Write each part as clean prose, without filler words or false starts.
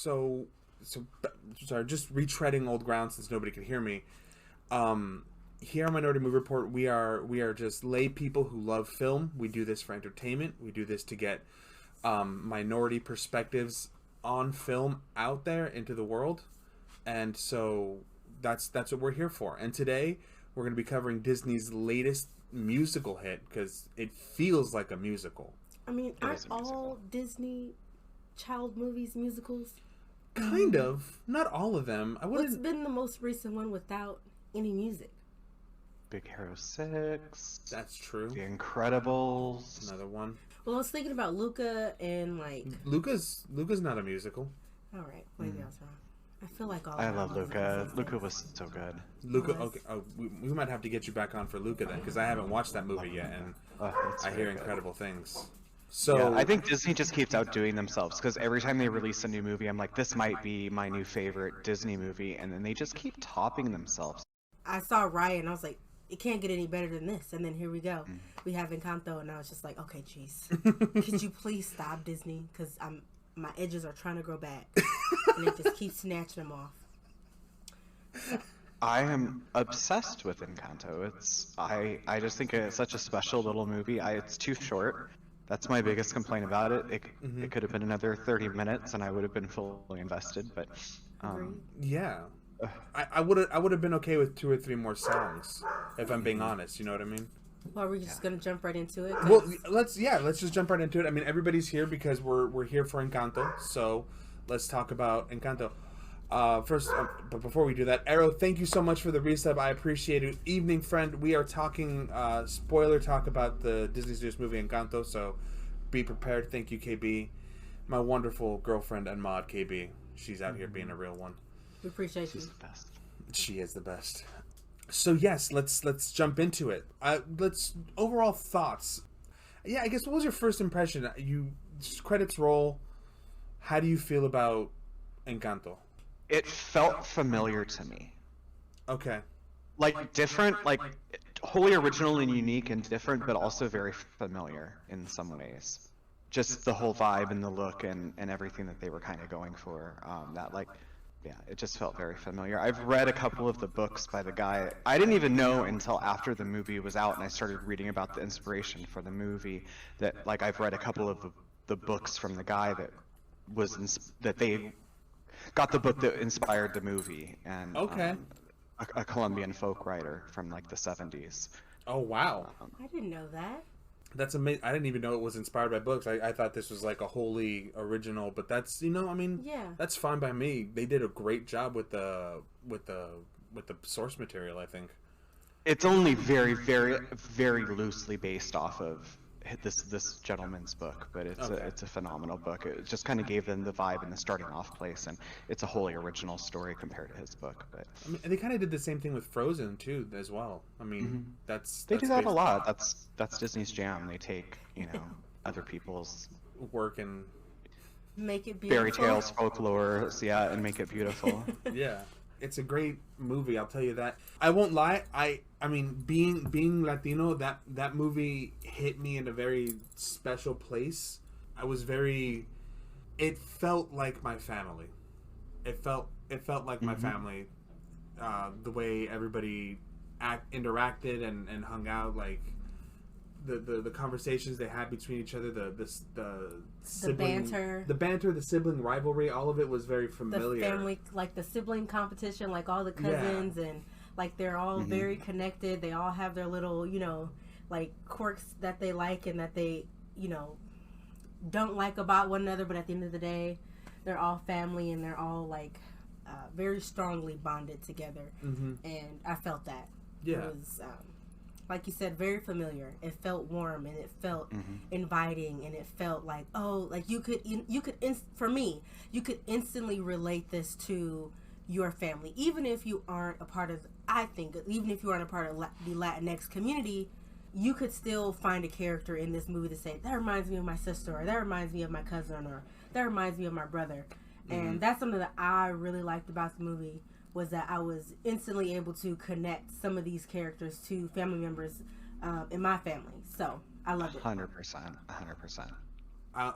so so sorry, just retreading old ground since nobody can hear me. Here on Minority Movie Report, we are just lay people who love film. We do this for entertainment. We do this to get minority perspectives on film out there into the world, and so that's what we're here for. And today we're going to be covering Disney's latest musical hit because it feels like a musical. I mean, aren't all Disney child movies musicals? Kind of, not all of them. What's been the most recent one without any music? Big Hero 6. That's true. The Incredibles. Another one. Well, I was thinking about Luca and like Luca's not a musical. All right, maybe I was wrong. I feel like all. I love Luca. Luca was so good. Luca. Okay. Oh, we might have to get you back on for Luca then, because I haven't watched that movie yet, and I hear incredible things. So yeah, I think Disney just keeps outdoing themselves because every time they release a new movie, I'm like, this might be my new favorite Disney movie, and then they just keep topping themselves. I saw Raya and I was like, it can't get any better than this. And then here we go. We have Encanto, and I was just like, okay, jeez, could you please stop, Disney? Because my edges are trying to grow back, and it just keeps snatching them off. So. I am obsessed with Encanto. I just think it's such a special little movie. It's too short. That's my biggest complaint about it. It could have been another 30 minutes, and I would have been fully invested. But yeah. I would have been okay with 2 or 3 more songs, if I'm being honest. You know what I mean? Well, are we just gonna jump right into it? Well, let's just jump right into it. I mean, everybody's here because we're here for Encanto, so let's talk about Encanto. First, but before we do that, Arrow, thank you so much for the resub. I appreciate it. Evening, friend. We are talking spoiler talk about the Disney's newest movie Encanto, so be prepared. Thank you, KB, my wonderful girlfriend and mod, KB. She's out here being a real one. We appreciate you. She's the best. She is the best. So yes, let's jump into it. Let's overall thoughts. Yeah, I guess what was your first impression? You credits roll. How do you feel about Encanto? It felt familiar to me. Okay. Like different, like wholly original and unique and different, but also very familiar in some ways. Just the whole vibe and the look and everything that they were kind of going for. Yeah, it just felt very familiar. I've read a couple of the books by the guy. I didn't even know until after the movie was out and I started reading about the inspiration for the movie that, like, I've read a couple of the books from the guy that they got the book that inspired the movie, and okay. A Colombian folk writer from like the 70s. Oh wow! I didn't know that. That's amazing. I didn't even know it was inspired by books. I thought this was like a wholly original, but that's, I mean, yeah, that's fine by me. They did a great job with the source material, I think. It's only very, very, very loosely based off of this gentleman's book, but it's a phenomenal book. It just kind of gave them the vibe and the starting off place, and it's a wholly original story compared to his book. But I mean, they kind of did the same thing with Frozen too, as well. I mean, they do that a lot. That's Disney's jam. They take other people's work and make it beautiful. Fairy tales, folklore, yeah, and make it beautiful. Yeah. It's a great movie, I'll tell you that. I won't lie. I mean, being Latino, that movie hit me in a very special place. It felt like my family. It felt like my family. The way everybody interacted and hung out, like the conversations they had between each other, the sibling, the sibling rivalry, all of it was very familiar. The family, like the sibling competition, like all the cousins, and like they're all very connected. They all have their little, like quirks that they like and that they, don't like about one another. But at the end of the day, they're all family and they're all like very strongly bonded together. And I felt that. Yeah. It was, like you said, very familiar. It felt warm and it felt inviting, and it felt like, like you could for me, you could instantly relate this to your family, even if you aren't a part of. I think even if you aren't a part of the Latinx community, you could still find a character in this movie to say that reminds me of my sister, or that reminds me of my cousin, or that reminds me of my brother. And that's something that I really liked about the movie, was that I was instantly able to connect some of these characters to family members in my family. So I loved it. 100%.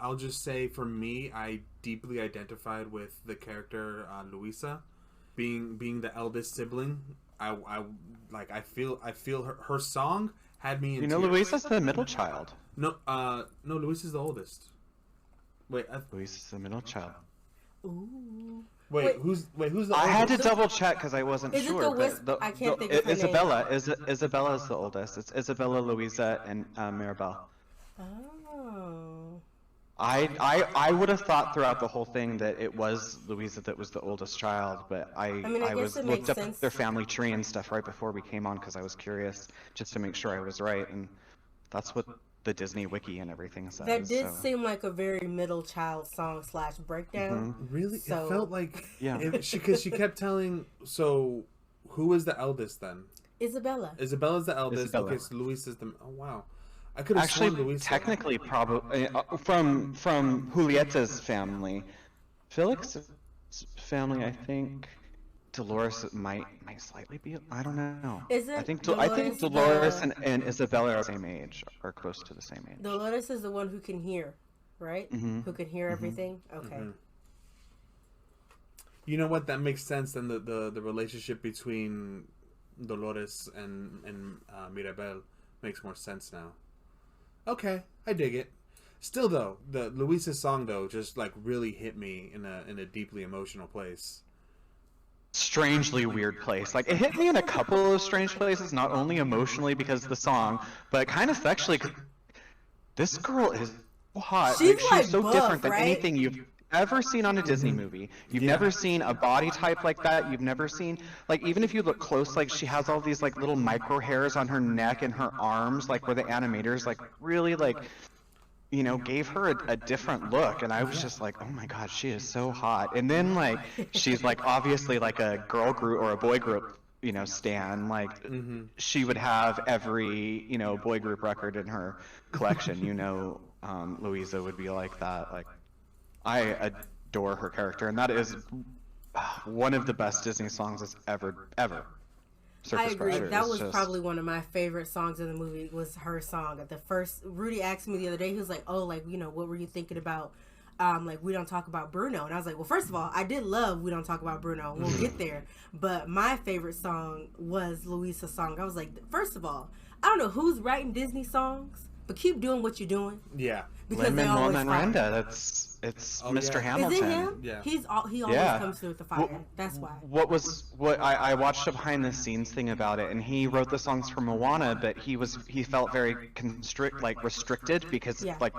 I'll just say for me, I deeply identified with the character Luisa, being the eldest sibling. I feel her song had me in You know, tears. Luisa's the middle child. No, Luisa's the oldest. Wait, Luisa's the middle child. Ooh. Who's the oldest? I had to double check because I wasn't Is it sure. the but Wisp? I can't think of her Isabella Isabella's the oldest. It's Isabella, Luisa, and Mirabelle. Oh. I would have thought throughout the whole thing that it was Luisa that was the oldest child, but I guess it looked makes up sense. their family tree and stuff right before we came on because I was curious just to make sure I was right, and that's what the Disney Wiki and everything says. That did seem like a very middle child song / breakdown. Really? So- It felt like Yeah. because she kept telling. So who was the eldest then? Isabella. Isabella's the eldest. Isabella. Okay, so Luisa's the. Oh wow, I could have Actually, sworn Luisa. technically, probably from Julieta's family, Felix's family, I think. Dolores might slightly be. I don't know. Isn't I think Dolores Dolores the- and Isabella are the same age, or close to the same age. Dolores is the one who can hear, right? Who can hear everything. Okay. You know what? That makes sense. Then the relationship between Dolores and Mirabel makes more sense now. Okay, I dig it. Still though, the Luisa's song though just like really hit me in a deeply emotional place. Strangely weird place. Like, it hit me in a couple of strange places, not only emotionally because of the song, but kind of sexually. 'Cause this girl is so hot. She's like so buff, different than right? anything you've ever seen on a Disney movie. You've never seen a body type like that. You've never seen, like, even if you look close, like, she has all these, like, little micro hairs on her neck and her arms, like, where the animators, like, really, like, you know, gave her a different look, and I was just like, oh my god, she is so hot. And then, like, she's, like, obviously, like, a girl group or a boy group, you know, stan. Like, she would have every, you know, boy group record in her collection. You know, Louisa would be like that. Like, I adore her character, and that is one of the best Disney songs that's ever. I agree. Pressure That is was just- probably one of my favorite songs in the movie. Was her song at the first. Rudy asked me the other day. He was like, "Oh, like, you know, what were you thinking about? Like, we don't talk about Bruno." And I was like, "Well, first of all, I did love We Don't Talk About Bruno. We'll get there." But my favorite song was Luisa's song. I was like, first of all, I don't know who's writing Disney songs, but keep doing what you're doing Yeah. because they Lin-Manuel always fire. Miranda. It's Oh, Mr. yeah. Hamilton. Is it him? Yeah. He always Yeah. comes through with the fire. That's why. What I watched a behind the scenes thing about it, and he wrote the songs for Moana, but he felt very restricted because Yeah. like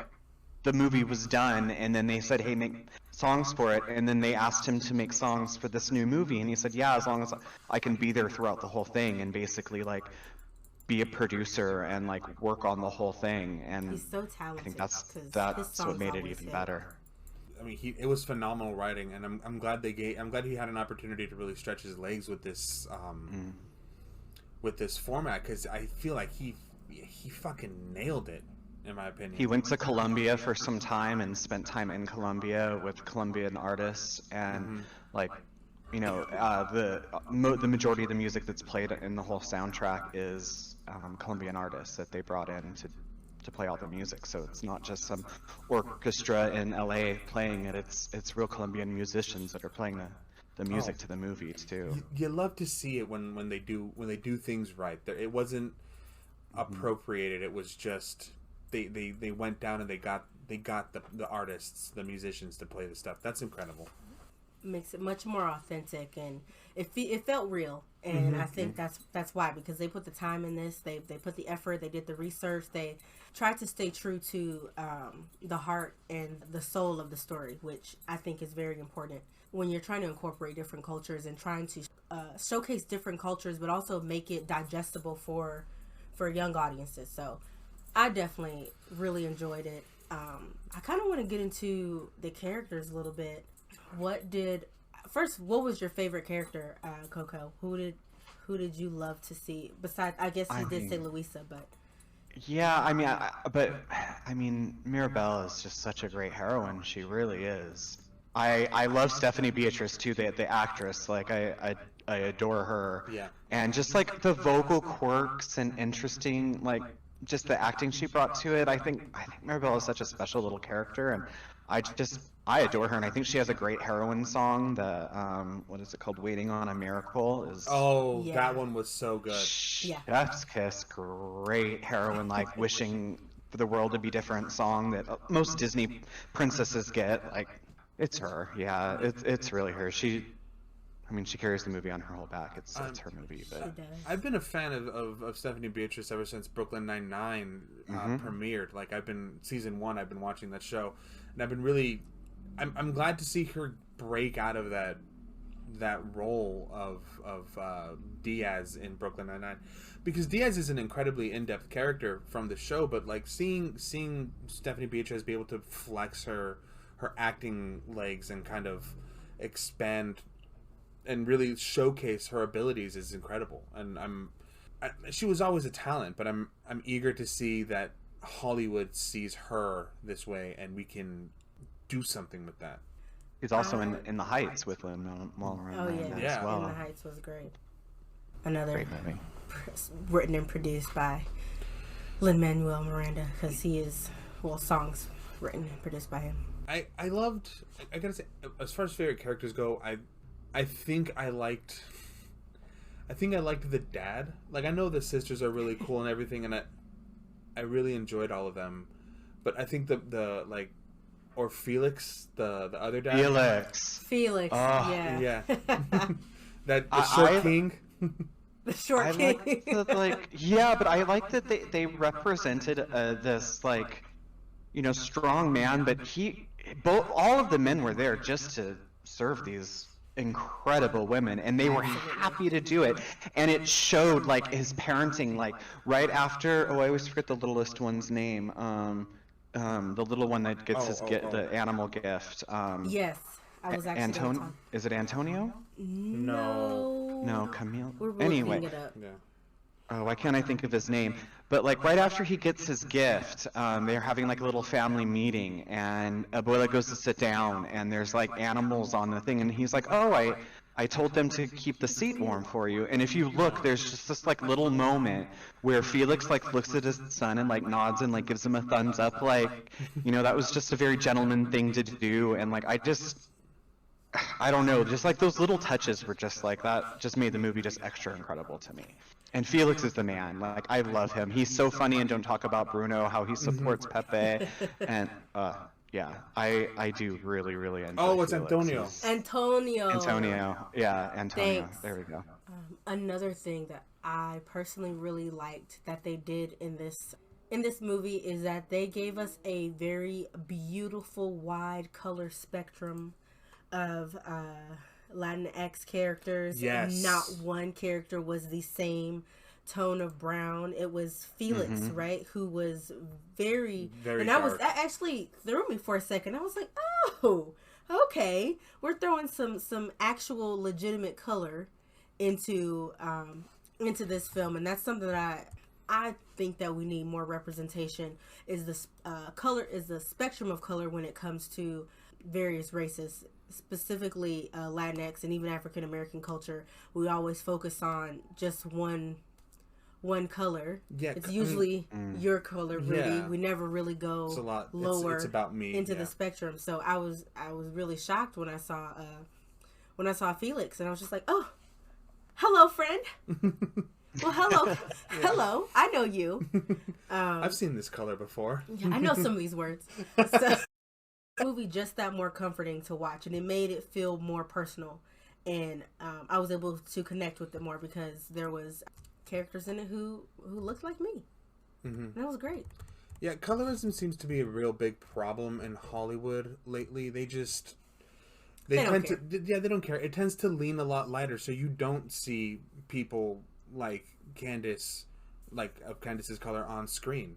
the movie was done, and then they said, hey, make songs for it, and then they asked him to make songs for this new movie, and he said, yeah, as long as I can be there throughout the whole thing and basically like be a producer and like work on the whole thing. And He's so talented. I think 'cause his that's what songs made it always even hit. better. I mean, it was phenomenal writing, and I'm glad I'm glad he had an opportunity to really stretch his legs with this with this format, because I feel like he fucking nailed it, in my opinion. He went to Colombia for some time and spent time in Colombia with Colombian artists, and like, you know, the majority of the music that's played in the whole soundtrack is Colombian artists that they brought in to play all the music. So it's not just some orchestra in LA playing it. It's real Colombian musicians that are playing the music to the movie too. You love to see it when they do things right. It wasn't appropriated. It was just they went down and they got the artists, the musicians to play the stuff. That's incredible. Makes it much more authentic, and it felt real. And I think that's why, because they put the time in this, they put the effort, they did the research, they tried to stay true to the heart and the soul of the story, which I think is very important when you're trying to incorporate different cultures and trying to showcase different cultures, but also make it digestible for young audiences. So I definitely really enjoyed it. I kind of want to get into the characters a little bit. What was your favorite character, Coco? Who did you love to see? Besides, I guess you did say Luisa, but Yeah, I mean, Mirabelle is just such a great heroine. She really is. I love Stephanie Beatrice too, the actress. Like I adore her. Yeah. And just like the vocal quirks and interesting like just the acting she brought to it. I think Maribel is such a special little character, and I adore her, and I think she has a great heroine song. The what is it called? Waiting on a Miracle is. Oh, Yeah. that one was so good. Yeah. Chef's kiss, great heroine, like wishing for the world to be different song that most Disney princesses get. Like, it's her. Yeah, it's really her. She carries the movie on her whole back. It's her movie. But She does. I've been a fan of Stephanie Beatrice ever since Brooklyn Nine-Nine premiered. Like, season 1, I've been watching that show, and I've been really, I'm glad to see her break out of that role of Diaz in Brooklyn Nine-Nine, because Diaz is an incredibly in-depth character from the show, but like seeing Stephanie Beatrice be able to flex her acting legs and kind of expand and really showcase her abilities is incredible. And she was always a talent, but I'm eager to see that Hollywood sees her this way and we can do something with that. he's also in The Heights with Lin-Manuel Miranda Yeah. as well. In the Heights was great. Another Great movie. written and produced by Lin-Manuel Miranda, because he is, songs written and produced by him. I gotta say, as far as favorite characters go, I think I liked the dad. Like, I know the sisters are really cool and everything, and I really enjoyed all of them, but I think the like, or Felix, the other dad. Felix, Oh, yeah. That the short king. The short I king. like but I like that they represented this, like, strong man, but all of the men were there just to serve these incredible women, and they were happy to do it, and it showed, like, his parenting, like, right after, I always forget the littlest one's name, the little one that gets the animal gift. Yes, I was actually gonna talk. Is it Antonio? No, Camille. We're looking Anyway. it up. Yeah. Oh, why can't I think of his name? But, like, right after he gets his gift, they're having, like, a little family meeting, and Abuela goes to sit down, and there's, like, animals on the thing, and he's like, oh, I told them to keep the seat warm for you. And if you look, there's just this, like, little moment where Felix, like, looks at his son and, like, nods and, like, gives him a thumbs up, like, that was just a very gentleman thing to do, and, like, I don't know, just, like, those little touches were just, like, that just made the movie just extra incredible to me. And Felix is the man. Like, I love him. He's so funny, and don't talk about Bruno, how he supports Pepe. And, yeah, I do really, really enjoy Oh, it's Felix. Antonio. Antonio. Yeah, Antonio. Thanks. There we go. Another thing that I personally really liked that they did in this movie is that they gave us a very beautiful, wide color spectrum of Latinx characters. Yes. Not one character was the same tone of brown. It was Felix, right, who was very and dark. that actually threw me for a second. I was like, oh, okay, we're throwing some actual legitimate color into this film, and that's something that I think that we need more representation. Is the spectrum of color when it comes to various races, specifically Latinx and even African American culture. We always focus on just one color. Yeah, it's usually your color, really. Yeah. We never really go It's a lot. lower It's about me into the spectrum. So I was really shocked when I saw Felix, and I was just like, oh, hello, friend. Well, hello. I know you. I've seen this color before. Yeah, I know some of these words. So, movie just that more comforting to watch, and it made it feel more personal, and I was able to connect with it more because there was characters in it who looked like me, and that was great. Yeah, colorism seems to be a real big problem in Hollywood lately. They don't care. It tends to lean a lot lighter, so you don't see people like Candace, of Candace's color on screen.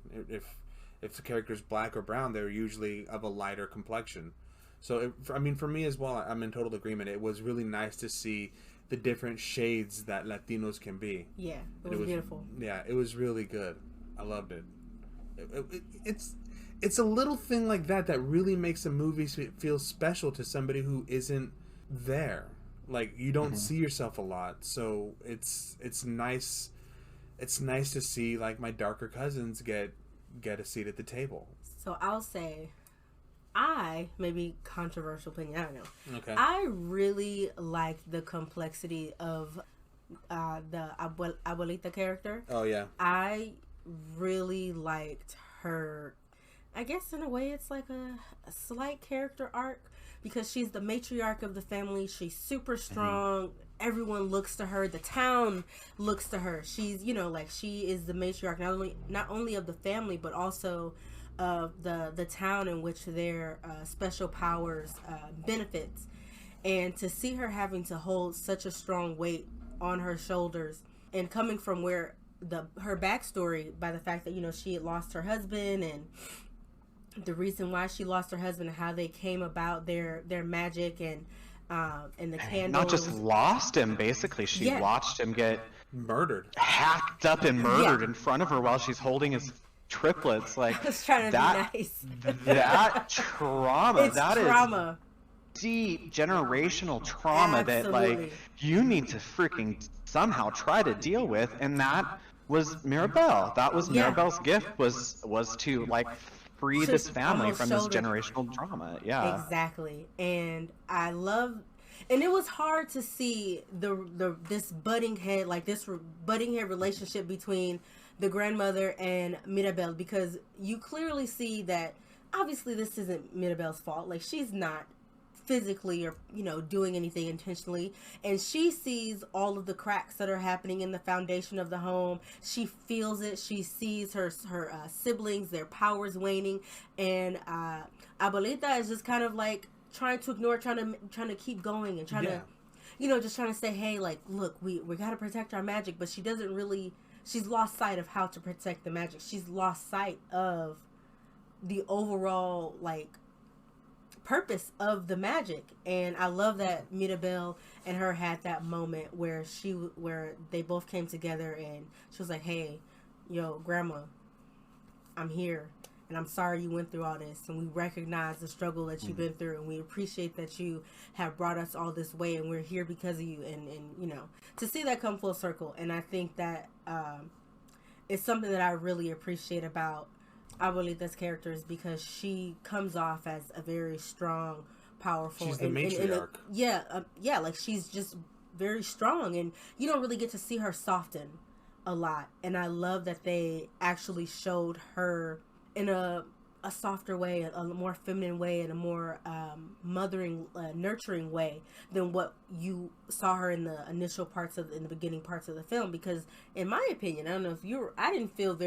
If the character's black or brown, they're usually of a lighter complexion. So, for me as well, I'm in total agreement. It was really nice to see the different shades that Latinos can be. Yeah, it was beautiful. Yeah, it was really good. I loved it. It's a little thing like that really makes a movie feel special to somebody who isn't there. Like, you don't see yourself a lot, so it's nice it's nice to see like my darker cousins get a seat at the table. So I'll say, maybe controversial opinion, I don't know. Okay. I really liked the complexity of the abuelita character. Oh yeah. I really liked her. I guess in a way it's like a slight character arc because she's the matriarch of the family. She's super strong. Everyone looks to her. The town looks to her. She's, like she is the matriarch not only of the family but also of the town in which their special powers benefits. And to see her having to hold such a strong weight on her shoulders and coming from where her backstory by the fact that she had lost her husband and the reason why she lost her husband and how they came about their magic and the candles. Not just lost him, basically. She watched him get murdered, hacked up and murdered in front of her while she's holding his triplets. Like, I was trying to be nice. That trauma. It's trauma. Is deep generational trauma. Absolutely. That like you need to freaking somehow try to deal with, and that was Mirabelle. That was Mirabelle's gift was to like free this family from this generational trauma. Yeah, exactly. And I love, and it was hard to see this butting head relationship between the grandmother and Mirabelle, because you clearly see that obviously this isn't Mirabelle's fault. Like, she's not physically or doing anything intentionally, and she sees all of the cracks that are happening in the foundation of the home. She feels it. She sees her siblings, their powers waning, and abuelita is just kind of like trying to ignore, trying to keep going and trying to just trying to say, hey, like, look, we got to protect our magic. But she doesn't really, she's lost sight of how to protect the magic. She's lost sight of the overall like purpose of the magic. And I love that Mirabelle and her had that moment where they both came together and she was like, hey, yo, grandma, I'm here and I'm sorry you went through all this, and we recognize the struggle that you've been through, and we appreciate that you have brought us all this way, and we're here because of you. And to see that come full circle. And I think that it's something that I really appreciate about Abuelita's character, is because she comes off as a very strong, powerful. She's the matriarch. Like she's just very strong, and you don't really get to see her soften a lot. And I love that they actually showed her in a softer way, a more feminine way, and a more mothering, nurturing way than what you saw her in the initial parts in the beginning parts of the film. Because in my opinion, I don't know if I didn't feel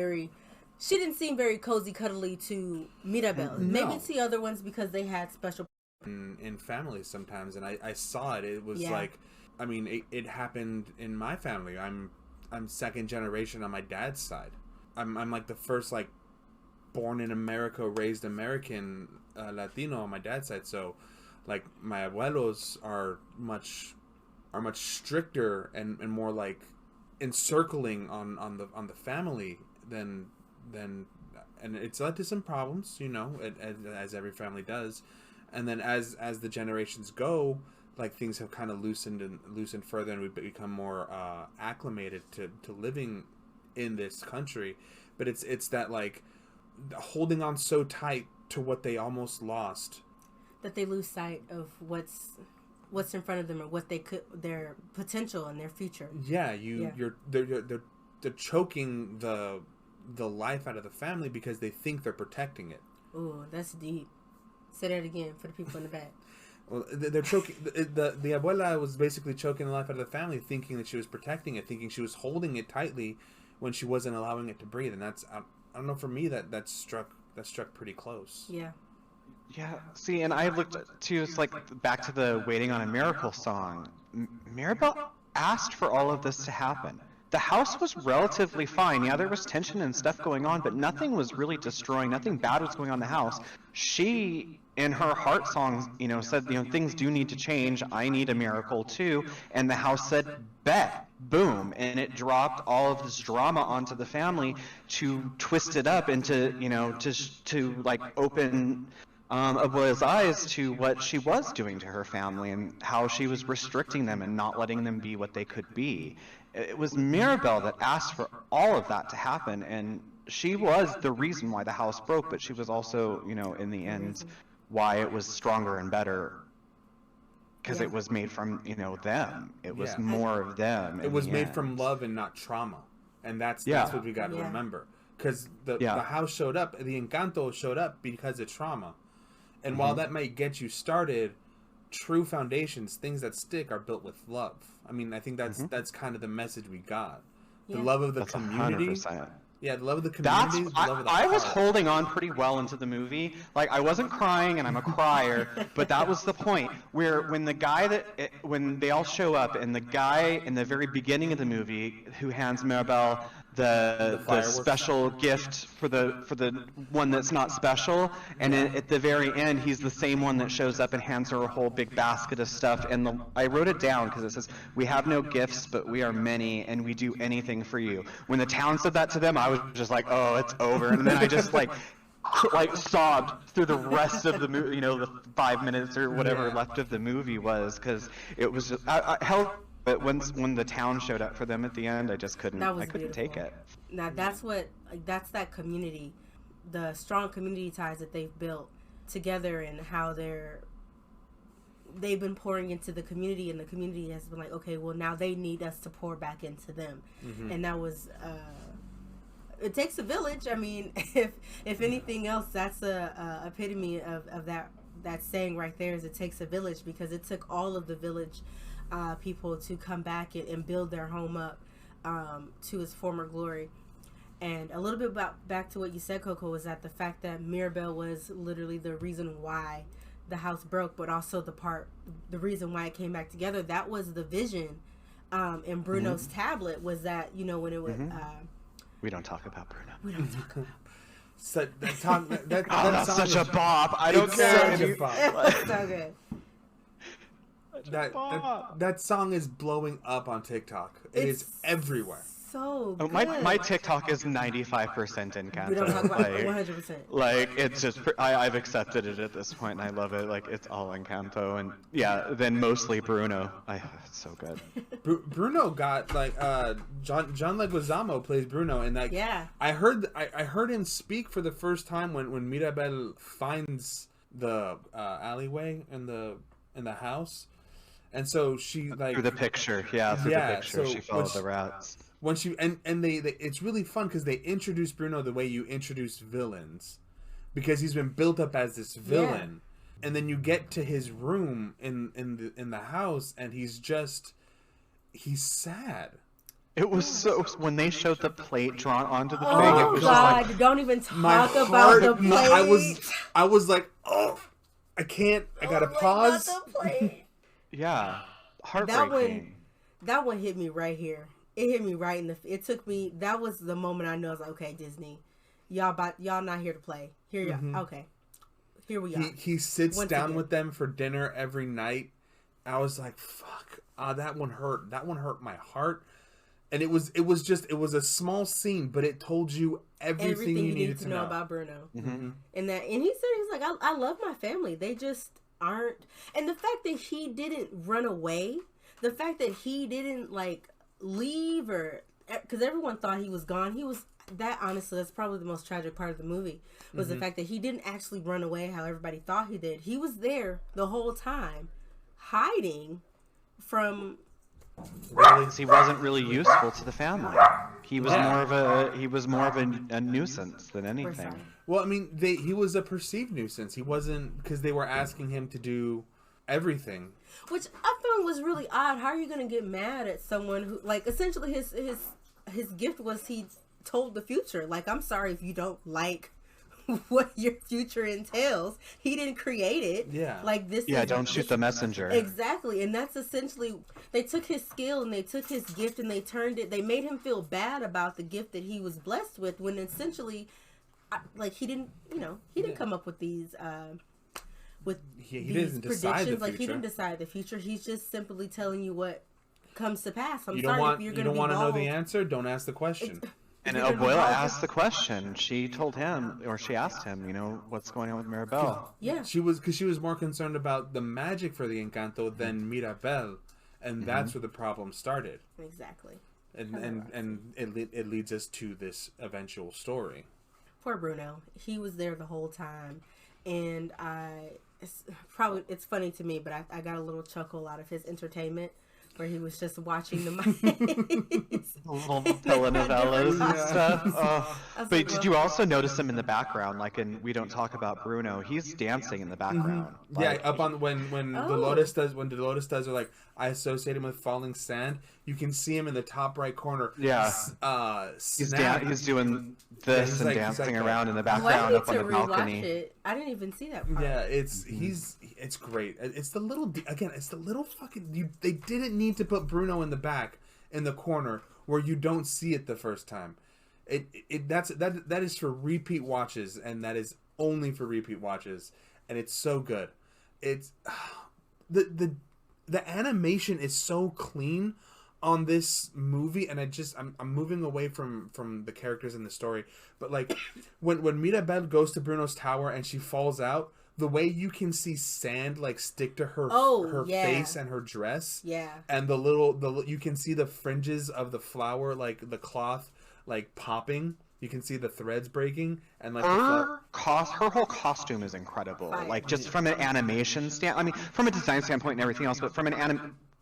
she didn't seem very cozy, cuddly to Mirabelle. No. Maybe to other ones because they had special in families sometimes, and I saw it. It was like, I mean, it happened in my family. I'm second generation on my dad's side. I'm like the first like born in America, raised American Latino on my dad's side. So like my abuelos are much stricter and more like encircling on the family than and it's led to some problems, as every family does. And then as the generations go, like things have kind of loosened further, and we've become more acclimated to living in this country. But it's that like holding on so tight to what they almost lost, that they lose sight of what's in front of them, or what their potential and their future. They're choking the life out of the family because they think they're protecting it. Ooh, that's deep. Say that again for the people in the back. Well, they're choking. The abuela was basically choking the life out of the family, thinking that she was protecting it, thinking she was holding it tightly when she wasn't allowing it to breathe. And that's, I don't know, for me that struck pretty close. Yeah. Yeah. See, and I looked too. It's like back to the "Waiting on a Miracle" song. Mirabelle asked for all of this to happen. The house was relatively fine. Yeah, there was tension and stuff going on, but nothing was really destroying. Nothing bad was going on in the house. She, in her heart songs, said, things do need to change. I need a miracle too. And the house said, bet, boom. And it dropped all of this drama onto the family to twist it up into, to like open Abuela's eyes to what she was doing to her family and how she was restricting them and not letting them be what they could be. it was Mirabelle that asked for all of that to happen, and she was the reason why the house broke, but she was also, you know, in the end, why it was stronger and better, because it was made from, you know, them. It was more of them. It was made from love and not trauma, and that's what we got to remember. Because the house showed up, the Encanto showed up because of trauma, and while that might get you started, true foundations, things that stick, are built with love. I mean, I think that's kind of the message we got. The love of the community. 100%. Yeah, the love of the community. I was holding on pretty well into the movie. Like, I wasn't crying, and I'm a crier, but that was the point. Where when when they all show up, and the guy in the very beginning of the movie who hands Mirabelle the special gift for the one that's not special, and at the very end he's the same one that shows up and hands her a whole big basket of stuff, and I wrote it down because it says, "We have no gifts, but we are many, and we do anything for you." When the town said that to them, I was just like, oh, it's over. And then I just like sobbed through the rest of the movie, you know, the 5 minutes or whatever left of the movie was, because it was just but when the town showed up for them at the end, I just couldn't take it. Now that's that's that community, the strong community ties that they've built together, and how they've been pouring into the community, and the community has been like, okay, well, now they need us to pour back into them. And that was it takes a village. I mean, if anything else, that's a epitome of that saying right there, is it takes a village, because it took all of the village people to come back and build their home up to its former glory. And a little bit back to what you said, Coco, was that the fact that Mirabelle was literally the reason why the house broke, but also the reason why it came back together. That was the vision in Bruno's tablet, was that, you know, when it was we don't talk about Bruno. We don't talk about So that's such a bop. I don't care. It's so good. That song is blowing up on TikTok. It's everywhere. So good. My TikTok is 95% Encanto. We don't talk about it 100%. Like, it's just, I've accepted it at this point, and I love it. Like, it's all Encanto, and then mostly Bruno. It's so good. Bruno got like John Leguizamo plays Bruno, and like I heard him speak for the first time when Mirabelle finds the alleyway in the house. And so she like through the picture, the picture, so she followed the rats. When she and they it's really fun because they introduce Bruno the way you introduce villains, because he's been built up as this villain, and then you get to his room in the house, and he's sad. It was so when they showed the plate drawn onto the thing. Oh it was God! just like, don't even talk about the plate. I was like, oh, I can't. I gotta pause. The plate. Yeah, heartbreaking. That one hit me right here. It hit me right in the. It took me. That was the moment I knew. I was like, okay, Disney, y'all not here to play. Here you are. Okay, here we are. He sits down with them for dinner every night. I was like, fuck. That one hurt. That one hurt my heart. And it was a small scene, but it told you everything you needed to know about Bruno. And he said, he's like, I love my family. They just aren't. And the fact that he didn't run away, the fact that he didn't like leave, or because everyone thought he was gone. He was that, honestly, that's probably the most tragic part of the movie, was the fact that he didn't actually run away how everybody thought he did. He was there the whole time, hiding from. He wasn't really useful to the family. He was more of a nuisance than anything. Well, I mean, he was a perceived nuisance. He wasn't, because they were asking him to do everything, which I found was really odd. How are you going to get mad at someone who, like, essentially his gift was he told the future. Like, I'm sorry if you don't like what your future entails. He didn't create it. Yeah. Like this. Yeah. Don't shoot the messenger. Exactly. And that's essentially, they took his skill and they took his gift and they made him feel bad about the gift that he was blessed with, when essentially, like, he didn't come up with these, he didn't decide the future. Like, he didn't decide the future. He's just simply telling you what comes to pass. You don't want to know the answer? Don't ask the question. And Abuela asked the question. She told him, or she asked him, what's going on with Mirabelle? Yeah. She was more concerned about the magic for the Encanto than Mirabelle, and that's where the problem started. Exactly. and it leads us to this eventual story. Poor Bruno. He was there the whole time, and it's funny to me, but I got a little chuckle out of his entertainment where he was just watching the mice. Little telenovelas and stuff. But like, did you also notice him in the background? Like in We Don't Talk About Bruno, he's dancing in the background. Yeah, up on when Dolores does or like I associate him with falling sand. You can see him in the top right corner. Yeah, he's doing this and dancing around in the background up on the balcony. It. I didn't even see that part. Yeah, it's great. It's the little fucking. They didn't need to put Bruno in the back in the corner where you don't see it the first time. That is for repeat watches, and that is only for repeat watches, and it's so good. It's the animation is so clean on this movie, and I'm moving away from the characters in the story, but like when Mirabel goes to Bruno's tower and she falls out, the way you can see sand like stick to her face and her dress, and you can see the fringes of the flower, like the cloth, like popping. You can see the threads breaking, and like her whole costume is incredible. Like just from an animation from a design standpoint and everything else, but from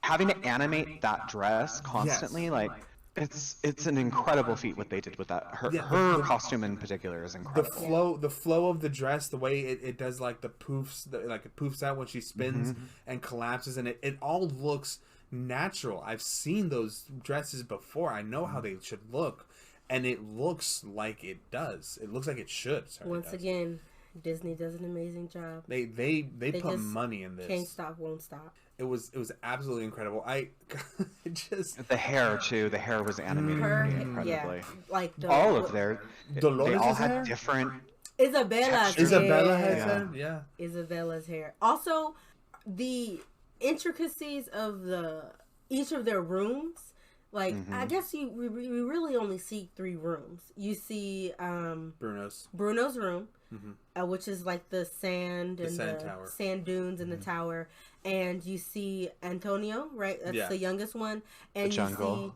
having to animate that dress constantly, like it's an incredible feat what they did with that. Her costume in particular is incredible. The flow of the dress, the way it does like the poofs, like it poofs out when she spins and collapses, and it all looks natural. I've seen those dresses before. I know how they should look. And it looks like it does. It looks like it should. Once again, Disney does an amazing job. They put money in this. Can't stop, won't stop. It was absolutely incredible. The hair too. The hair was animated pretty incredibly. Yeah, like all of their Dolores' they all had hair? different. Isabella has hair. Yeah. Isabella's hair. Also, the intricacies of each of their rooms. Like, I guess we really only see 3 rooms. You see Bruno's room, which is like the sand and the sand dunes in the tower. And you see Antonio, right? That's the youngest one. And you see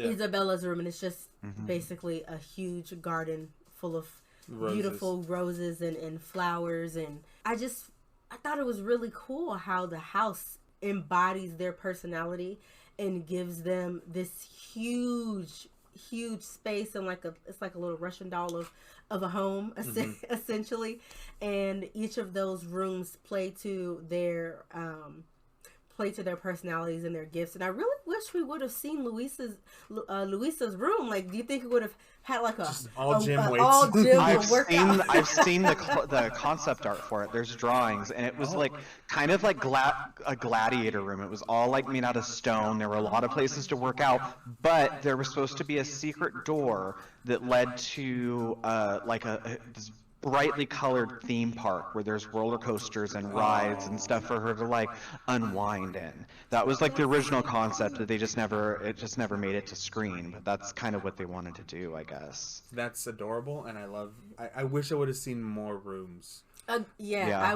Isabella's room, and it's just basically a huge garden full of beautiful roses and flowers. And I thought it was really cool how the house embodies their personality and gives them this huge space, and it's like a little Russian doll of a home, essentially. And each of those rooms play to their personalities and their gifts. And I really wish we would have seen Luisa's room. Like, do you think it would have had like all gym workout? I've seen the concept art for it. There's drawings, and it was like kind of like a gladiator room. It was all like made out of stone. There were a lot of places to work out, but there was supposed to be a secret door that led to this brightly colored theme park where there's roller coasters and rides and stuff for her to like unwind in. That was like the original concept that it just never made it to screen, but that's kind of what they wanted to do, I guess. That's adorable, and I wish I would have seen more rooms. I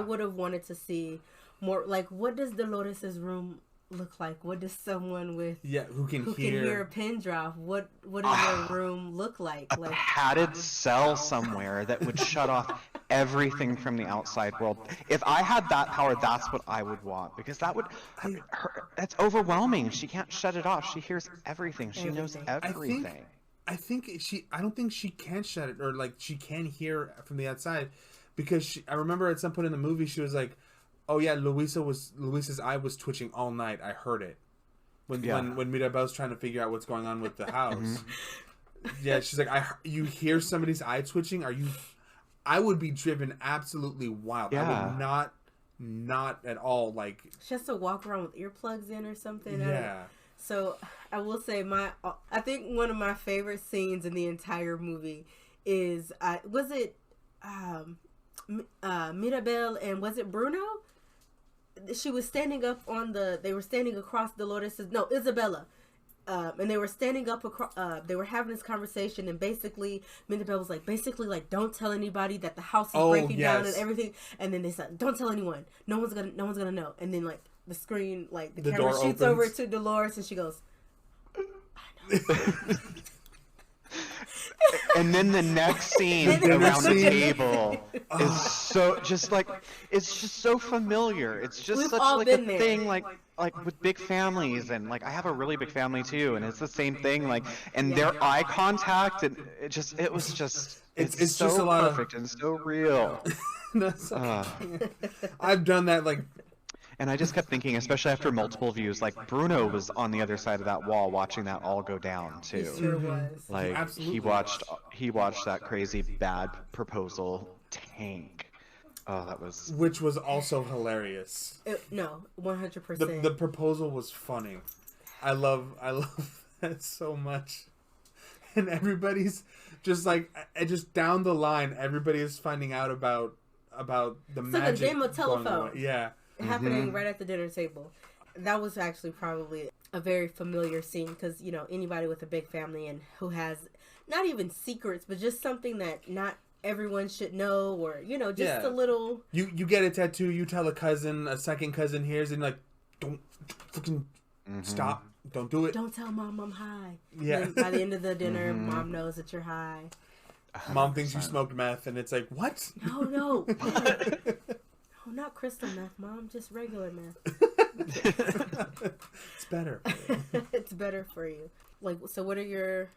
would have wanted to see more. Like, what does Dolores' room look like? What does someone with who can hear a pin drop? What does their room look like? A padded cell somewhere that would shut off everything from the outside world. If I had that power, that's what I would want, because that's overwhelming. She can't shut it off. She hears everything. She knows everything. I don't think she can shut it, or like she can hear from the outside, because I remember at some point in the movie she was like, "Oh yeah, Luisa's eye was twitching all night. I heard it." When Mirabel's trying to figure out what's going on with the house. Yeah, she's like, you hear somebody's eye twitching? I would be driven absolutely wild. Yeah. I would not at all like. She has to walk around with earplugs in or something. Yeah. So I will say I think one of my favorite scenes in the entire movie is Mirabel and was it Bruno? She was standing up they were standing across Isabella. And they were standing up across, they were having this conversation, and basically Mirabel was like, don't tell anybody that the house is breaking down and everything. And then they said, don't tell anyone. No one's gonna know. And then like the screen, like the camera shoots over to Dolores, and she goes, I And then the next scene around the table is so just like it's just so familiar. It's just We've such all like a been there. thing like with big families, and like I have a really big family too, and it's the same thing, like, and their eye contact, and it was just it's so just a lot perfect and so real. I've done that like. And I just kept thinking, especially after multiple views, like Bruno was on the other side of that wall watching that all go down He too. sure was. Like Absolutely he watched that crazy bad proposal tank. Oh, that was Which was also hilarious. No, 100%. The proposal was funny. I love that so much. And everybody's just like, just down the line, everybody is finding out about the magic. the game of going telephone. away. Yeah. Happening right at the dinner table. That was actually probably a very familiar scene because, you know, anybody with a big family and who has not even secrets, but just something that not everyone should know, or, you know, just a little. You get a tattoo, you tell a second cousin hears, and like, don't fucking stop. Don't do it. Don't tell mom I'm high. Yeah. And then by the end of the dinner, mom knows that you're high. Mom thinks you smoked meth, and it's like, what? No. Oh, not crystal meth, Mom. Just regular meth. It's better. It's better for you. Like, so what are your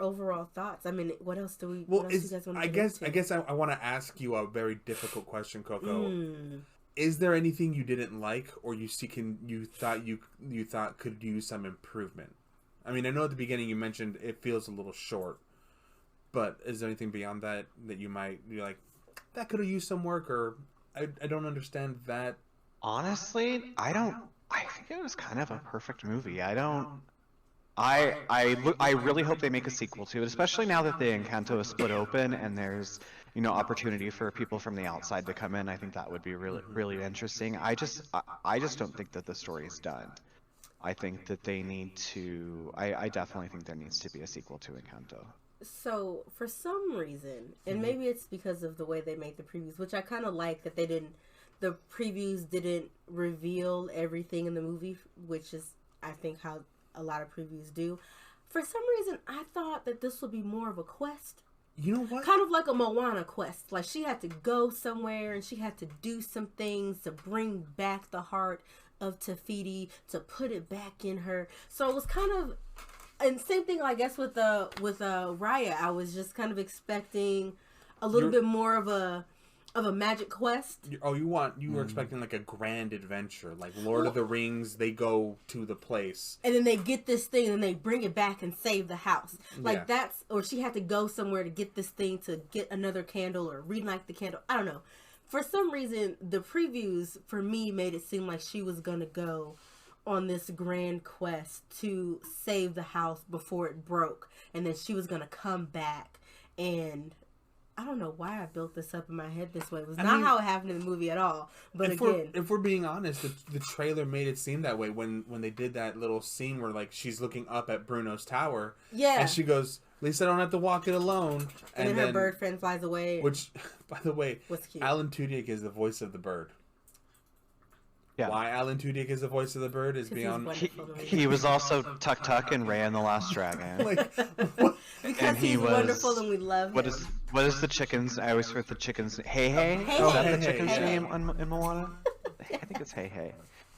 overall thoughts? I mean, what else do we? Well, what else do you guys want to I guess I want to ask you a very difficult question, Coco. Mm. Is there anything you didn't like, or you thought could use some improvement? I mean, I know at the beginning you mentioned it feels a little short, but is there anything beyond that you're like, that could have used some work, or I don't understand that. honestly, I think it was kind of a perfect movie. I really hope they make a sequel to it, especially now that the Encanto is split open and there's, you know, opportunity for people from the outside to come in. I think that would be really, really interesting. I just don't think that the story is done. I think that they need to. I definitely think there needs to be a sequel to Encanto. So for some reason, and maybe it's because of the way they made the previews, which I kind of like that the previews didn't reveal everything in the movie, which is, I think, how a lot of previews do. For some reason, I thought that this would be more of a quest. You know what? Kind of like a Moana quest. Like, she had to go somewhere and she had to do some things to bring back the heart of Tafiti, to put it back in her. So it was kind of, and same thing, I guess, with Raya. I was just kind of expecting a little bit more of a magic quest. You were expecting like a grand adventure, like Lord of the Rings. They go to the place, and then they get this thing, and they bring it back and save the house. Like or she had to go somewhere to get this thing, to get another candle or relight the candle. I don't know. For some reason, the previews for me made it seem like she was gonna go on this grand quest to save the house before it broke, and then she was gonna come back. And I don't know why I built this up in my head this way. It was not how it happened in the movie at all. But if we're being honest, the trailer made it seem that way when they did that little scene where like she's looking up at Bruno's tower, and she goes, "At least I don't have to walk it alone." And then her bird friend flies away. Which, by the way, was cute. Alan Tudyk is the voice of the bird. Yeah. Why Alan Tudyk is the voice of the bird is beyond. He was also Tuk Tuk in Raya and the Last Dragon. Because he's wonderful and we love him. What is the chickens? I always forget the chickens. Hey Hey? Hey Is that Hey. the chicken's Hey name in Moana? I think it's Hey Hey.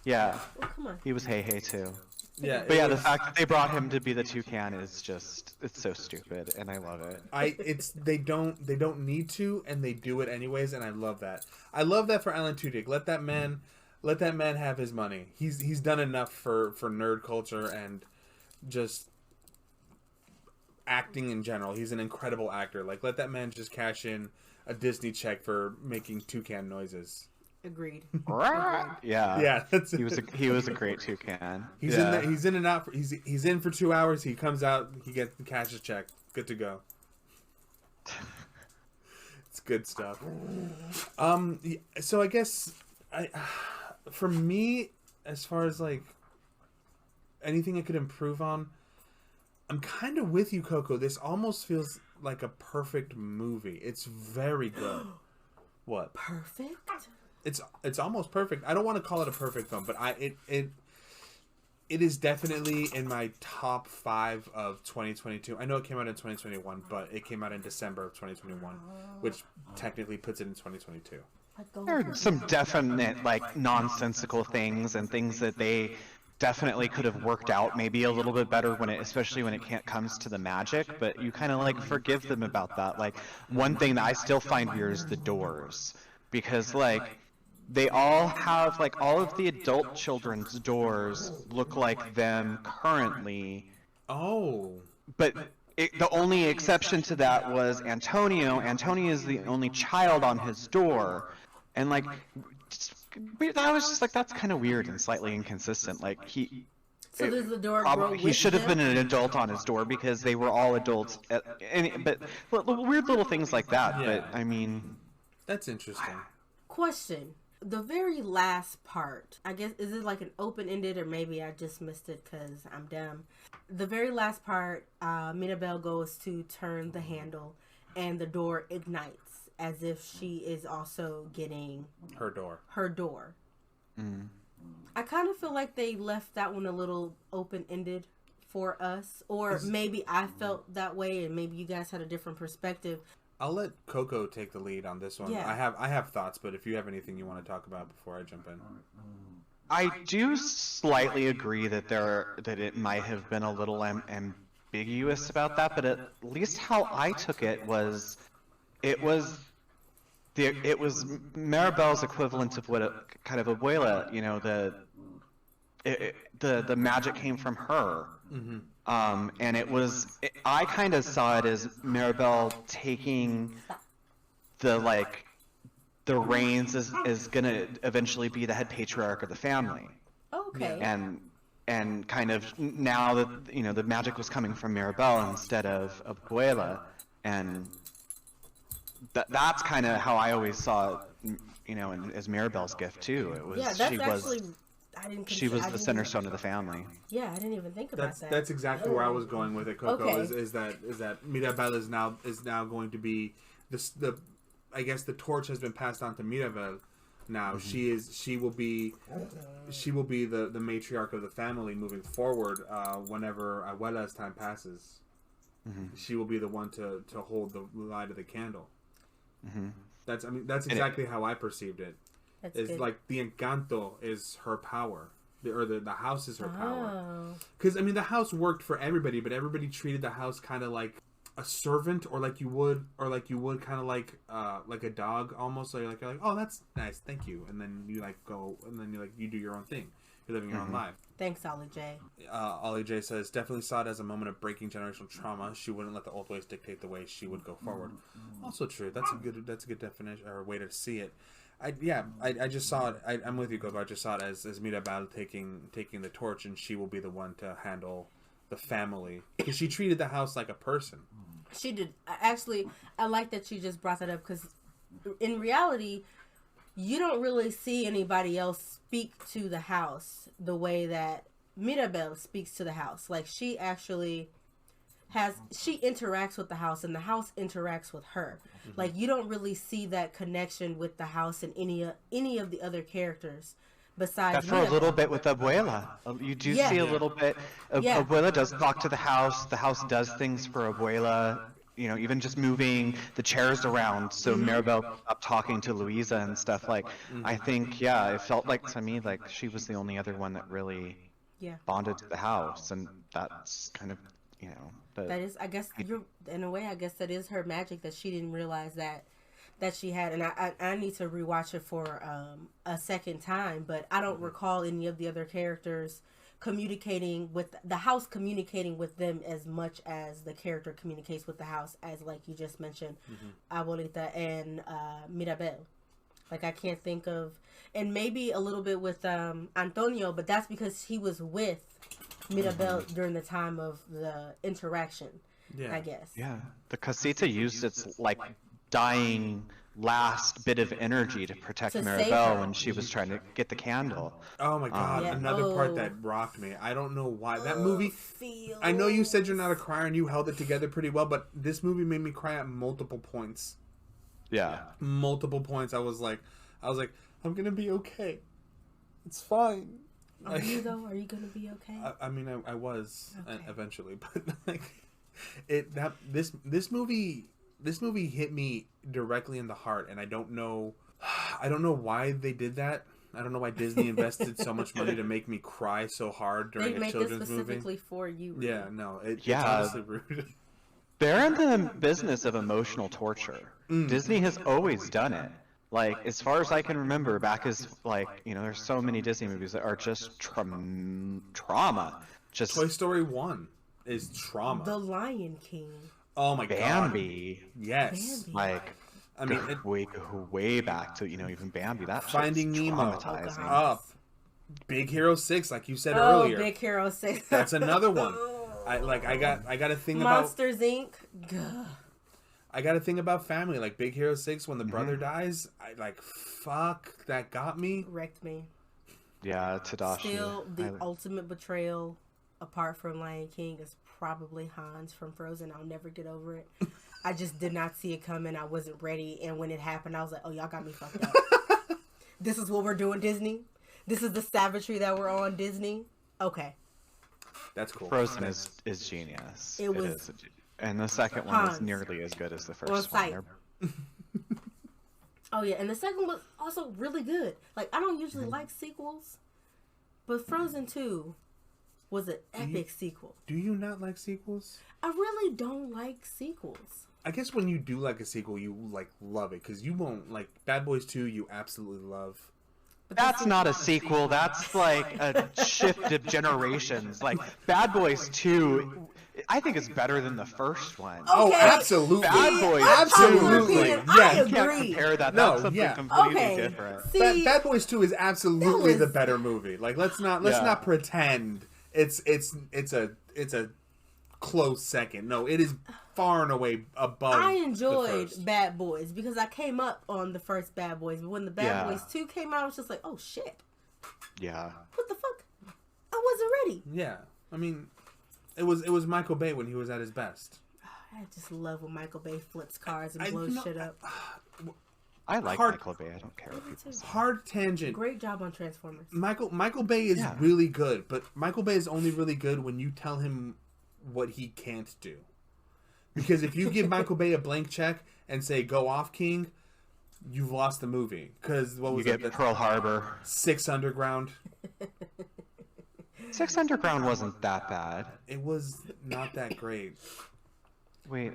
Yeah. Oh, come on. He was Hey Hey too. Yeah, But yeah, the fact that they brought him to be the toucan is just, it's so stupid, and I love it. They don't need to, and they do it anyways, and I love that. I love that for Alan Tudyk. Let that man have his money. He's done enough for nerd culture and just acting in general. He's an incredible actor. Like, let that man just cash in a Disney check for making toucan noises. Agreed. Yeah. He was a great toucan. He's in there, he's in and out. He's in for 2 hours. He comes out. He gets the cashes check. Good to go. It's good stuff. So I guess for me, as far as like anything I could improve on, I'm kind of with you, Coco. This almost feels like a perfect movie. It's very good. What? Perfect? It's almost perfect. I don't want to call it a perfect film, but it is definitely in my top 5 of 2022. I know it came out in 2021, but it came out in December of 2021, which technically puts it in 2022. There are some definite, like, nonsensical things and things that they definitely could have worked out maybe a little bit better especially when it comes to the magic, but you kind of, like, forgive them about that. Like, one thing that I still find weird is the doors. Because, like, they all have, like, all of the adult children's doors look like them currently. Oh. But the only exception to that was Antonio. Antonio is the only child on his door. And, like, I was just like, that's kind of weird and slightly inconsistent. Like, So does the door grow with he should have them? been an adult on his door because they were all adults. But weird little things like that. Yeah. But, I mean... That's interesting. Question. The very last part, I guess, is it like an open-ended, or maybe I just missed it because I'm dumb. The very last part, Mirabelle goes to turn the handle and the door ignites as if she is also getting Her door. Mm. I kind of feel like they left that one a little open-ended for us, or maybe I felt that way and maybe you guys had a different perspective. I'll let Coco take the lead on this one. Yeah. I have thoughts, but if you have anything you want to talk about before I jump in. I do slightly agree that it might have been a little ambiguous about that, but at least how I took it was Maribel's equivalent of what a kind of abuela, you know, the magic came from her. Mm-hmm. And I kind of saw it as Maribel taking the reins is gonna eventually be the head patriarch of the family. Okay. And kind of now that, you know, the magic was coming from Maribel instead of Abuela, and that's kind of how I always saw it, you know, as Maribel's gift too. It was, Yeah, that's actually... she was the center stone of the family. Yeah, I didn't even think about that. That's exactly where I was going with it, Coco. Okay. Is that Mirabelle is now going to be the I guess the torch has been passed on to Mirabelle. Now she will be the matriarch of the family moving forward. Whenever Abuela's time passes, she will be the one to hold the light of the candle. Mm-hmm. That's exactly how I perceived it. It's good. like the Encanto is her power, or the house is her power. Oh. Because the house worked for everybody, but everybody treated the house kind of like a servant, or like you would kind of like a dog almost. So you're like, oh, that's nice, thank you, and then you like go, and then you do your own thing. You're living your own life. Thanks, Ollie J. Ollie J says, definitely saw it as a moment of breaking generational trauma. She wouldn't let the old ways dictate the way she would go forward. Also true. That's a good definition or way to see it. I just saw it. I'm with you, Coco. I just saw it as Mirabelle taking the torch, and she will be the one to handle the family, because she treated the house like a person. She did. Actually, I like that she just brought that up, because in reality, you don't really see anybody else speak to the house the way that Mirabelle speaks to the house. Like, she actually she interacts with the house, and the house interacts with her. Mm-hmm. Like, you don't really see that connection with the house and any of the other characters besides Except for a little bit with Abuela. You do see a little bit. Abuela does talk to the house. The house does things for Abuela. You know, even just moving the chairs around so Maribel up talking to Luisa and stuff. Like, I think, it felt like to me like she was the only other one that really bonded to the house, and that's kind of, you know. That is, I guess, in a way, I guess that is her magic that she didn't realize that she had. And I need to rewatch it for a second time, but I don't recall any of the other characters communicating with the house, communicating with them as much as the character communicates with the house, as like you just mentioned, Abuelita and Mirabelle. Like, I can't think of, and maybe a little bit with Antonio, but that's because he was with Mirabelle during the time of the interaction, I guess. Yeah, the casita used its like dying last bit of energy to protect Maribel when she was trying to get the candle. Oh my god, another part that rocked me. I don't know why. That movie, I know you said you're not a crier and you held it together pretty well, but this movie made me cry at multiple points. Yeah. Multiple points. I was like, I'm gonna be okay. It's fine. Are you though? Are you gonna be okay? I mean, I was Okay. eventually, but like this movie hit me directly in the heart, and I don't know why they did that. I don't know why Disney invested so much money to make me cry so hard during They a make this children's movie. specifically for you. Rudy. Yeah, no, it's Yeah. honestly rude. They're in the business of emotional torture. Mm. Disney has always done it. Like, as far as I can remember, back as, like, there's so many Disney movies that are just trauma. Just Toy Story 1 is trauma. The Lion King. Oh my god. Bambi. Yes. Bambi. Like, I mean, way back to, even Bambi. That shit's Finding Nemo. traumatizing. Oh, God. Up. Big Hero 6, like you said Oh, earlier. Big Hero 6. That's another one. I got a thing about Monsters Inc. Gah. I got a thing about family, like Big Hero 6 when the brother dies. I like fuck that got me. Wrecked me. Yeah, Tadashi. Still, the I- ultimate betrayal, apart from Lion King, is probably Hans from Frozen. I'll never get over it. I just did not see it coming. I wasn't ready, and when it happened, I was like, "Oh, y'all got me fucked up." This is what we're doing, Disney. This is the savagery that we're on, Disney. Okay. That's cool. Frozen is genius. It was- is. And the second one is Hans. nearly as good as the first On one. site. They're- Oh yeah, and the second was also really good. Like, I don't usually like sequels, but Frozen 2 was an epic sequel. Do you not like sequels? I really don't like sequels. I guess when you do like a sequel, you like love it because you won't like Bad Boys 2. You absolutely love. But That's not a sequel. That's like a shift of generations. Like Bad Boys 2, I think is better than the first one. Oh, Okay. absolutely. Bad Boys Absolutely. 2. Yeah. I You can't agree. compare that. No, That's something yeah. completely Okay. different. See, Bad Boys 2 is absolutely That was- the better movie. Like let's not pretend it's a close second. No, it is far and away above. I the enjoyed first. Bad Boys because I came up on the first Bad Boys, but when the Bad Yeah. Boys 2 came out, I was just like, oh shit, Yeah. what the fuck? I wasn't ready. Yeah, I mean, it was Michael Bay when he was at his best. I just love when Michael Bay flips cars and I blows know- shit up. I like Hard- Michael Bay. I don't care what people say. Hard tangent. Great job on Transformers. Michael Bay is Yeah. really good, but Michael Bay is only really good when you tell him what he can't do. Because if you give Michael Bay a blank check and say "Go off, King," you've lost the movie. Because what You was get it? Pearl Harbor. 6 Underground. 6 Underground wasn't that bad. It was not that great. Wait,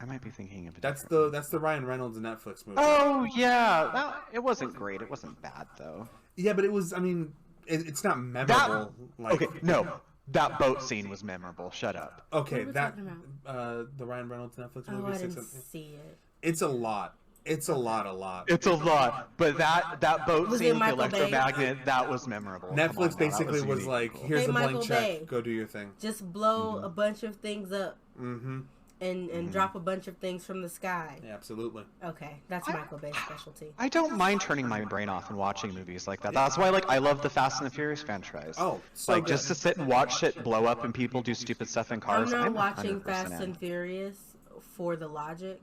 I might be thinking of it. That's the Ryan Reynolds Netflix movie. Oh yeah, it wasn't great. It wasn't bad though. Yeah, but it was. I mean, it's not memorable. Okay, no, that boat scene was memorable. Shut up. Okay, What are we that talking the Ryan Reynolds Netflix Oh, movie. I Six didn't Un- see it. It's a lot. It's a lot. It's a lot, but that boat Was it scene, the Michael Bay? electromagnet, that was memorable. Come on Netflix now, that basically was unique. like, "Here's Hey, a blank Michael check. Bay. Go do your thing." Just blow a bunch of things up Mm-hmm. and drop a bunch of things from the sky. Yeah, absolutely. Okay, that's Michael Bay's specialty. I don't mind turning my brain off and watching movies like that. That's why, like, I love the Fast and the Furious franchise. Oh, so like good. just to sit and watch shit blow up and people do stupid stuff in I'm cars. not watching 100% Fast in. and Furious for the logic.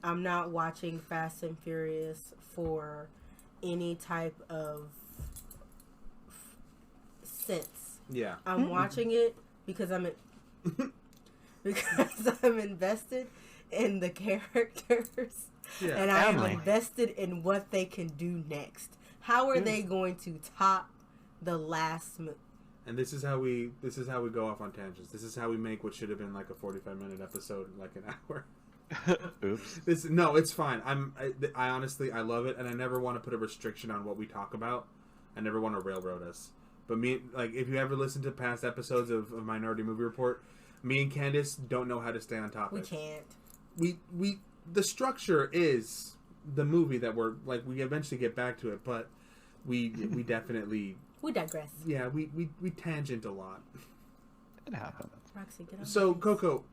I'm not watching Fast and Furious for any type of sense. Yeah. I'm watching it because because I'm invested in the characters Yeah. and I am Family. invested in what they can do next. How are they going to top the last movie? And this is how we go off on tangents. This is how we make what should have been like a 45-minute episode like an hour. Oops. No, it's fine. I honestly I love it, and I never want to put a restriction on what we talk about. I never want to railroad us. But me, like, if you ever listen to past episodes of Minority Movie Report, me and Candace don't know how to stay on topic. We can't. We the structure is the movie that we're like. We eventually get back to it, but we definitely We digress. we tangent a lot. It happened. Roxy, get on. So Coco,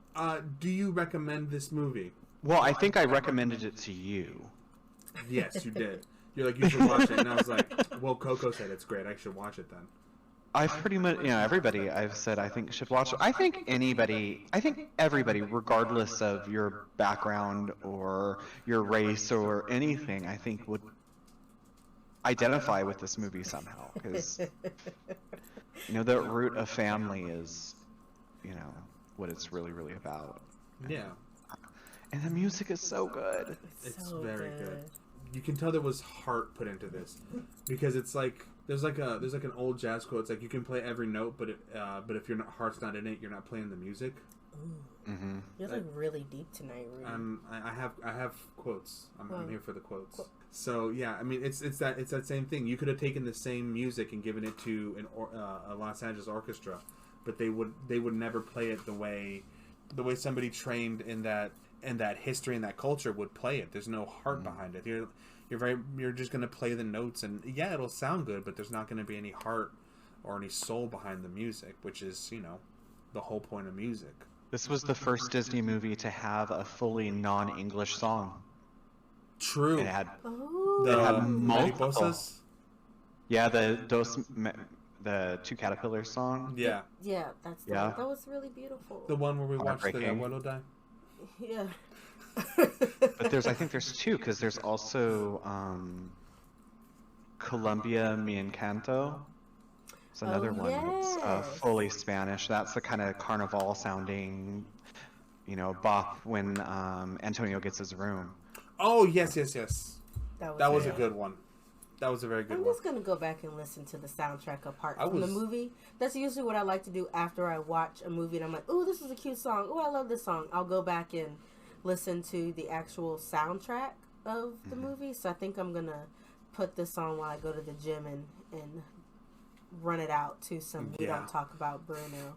do you recommend this movie? Well, I think I recommended it to you. Yes, you did. You're like, you should watch it, and I was like, well, Coco said it's great. I should watch it then. I've pretty much, everybody I've said I think should watch it. I think everybody, regardless of your background or your race or anything, I identify with this movie somehow, because the root of family is, what it's really, really about. Yeah. And the music is so good. It's so very good. You can tell there was heart put into this, because it's like there's like an old jazz quote. It's like you can play every note, but if your heart's not in it, you're not playing the music. Ooh. Mm-hmm. You're like really deep tonight, Rudy. I have quotes. I'm here for the quotes. So yeah, I mean it's that same thing. You could have taken the same music and given it to a Los Angeles orchestra, but they would never play it the way somebody trained in that history and that culture would play it. There's no heart behind it. You're just gonna play the notes, and yeah, it'll sound good, but there's not gonna be any heart or any soul behind the music, which is the whole point of music. This was the first Disney movie to have a fully non-English song. True. It had The multiple. Mariposas? Yeah, the Two Caterpillars song. Yeah. Yeah, that was really beautiful. The one where we watched the Heartbreaking. abuelo die? Yeah. But I think there's two, because there's also Colombia Mi Encanto. It's another one that's yes. fully Spanish. That's the kind of carnival sounding, bop when Antonio gets his room. Oh, yes. That was a good. good one. That was a very good I'm one. just gonna go back and listen to the soundtrack apart I from the was- movie. That's usually what I like to do after I watch a movie, and I'm like, "Ooh, this is a cute song. Oh, I love this song." I'll go back and listen to the actual soundtrack of the movie. So I think I'm gonna put this on while I go to the gym and run it out to some "We Yeah. Don't Talk About Bruno."